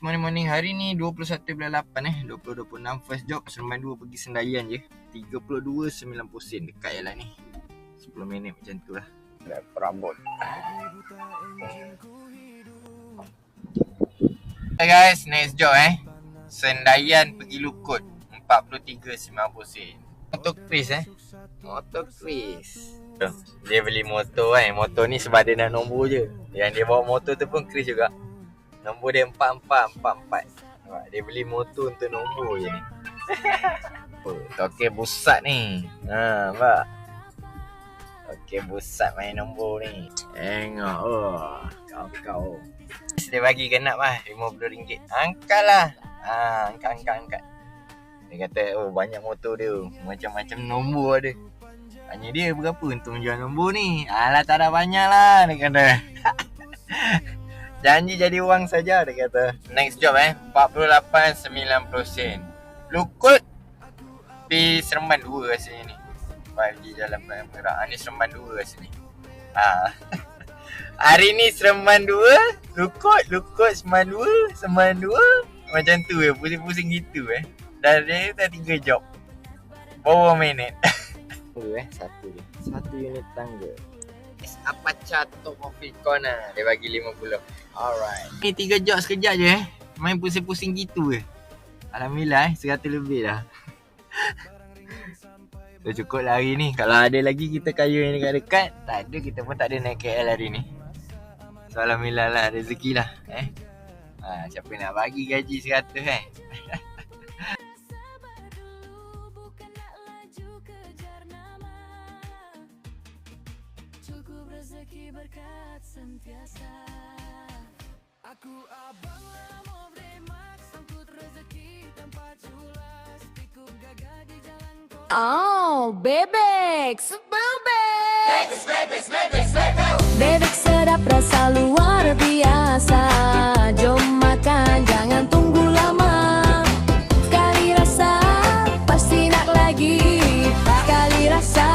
Morning hari ni 21 bulan 8 2026. First job Seremban 2 pergi Sendayan je. 32.90 sen. Dekat je lah ni, 10 minit macam tu lah. Dah perabot. Hey guys, next job Sendayan pergi Lukut, 43.90 sen. Motor Chris Motor Chris. Dia beli motor Motor ni sebab dia nak nombor je. Yang dia bawa motor tu pun Chris juga. Nombor dia 4444. Dia beli motor untuk nombor je ni. Okey busat ni. Nampak? Okey busat main nombor ni. Tengok kau. Dia bagi genap RM50. Angkat lah. Angkat. Dia kata banyak motor dia, macam-macam nombor ada. Tanya dia berapa untuk menjual nombor ni. Alah tak ada banyak lah, dia kata. Janji jadi wang saja, dia kata. Next job 48.90 sen. Lukut di Seremban 2 rasanya ni. 5G Jalan Perang Perak. Ni Seremban 2 rasanya ni. Hari ni Seremban 2, Lukut Seremban 2. Macam tu pusing-pusing gitu Dan dia dah 3 job. Berapa minit? Satu unit tangga. Apa catok Coffee Corner. Dia bagi 50. Alright. Ni 3 job sekejap je main pusing-pusing gitu Alhamdulillah 100 lebih dah. So cukup lah hari ni. Kalau ada lagi kita kaya yang dekat-dekat, tak ada, kita pun tak ada naik KL hari ni. So alhamdulillah lah, rezeki lah siapa nak bagi gaji 100 rezeki berkat sentiasa. Aku abang lama bremak, sangkut rezeki tanpa culas, pikup gagah di jalan kau. Oh, bebek, bebek sedap rasa luar biasa. Jom makan, jangan tunggu lama. Sekali rasa pasti nak lagi. Sekali rasa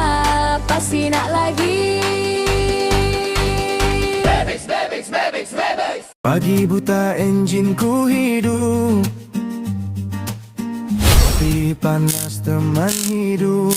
pasti nak lagi. Pagi buta enjin ku hidup, api panas teman hidup.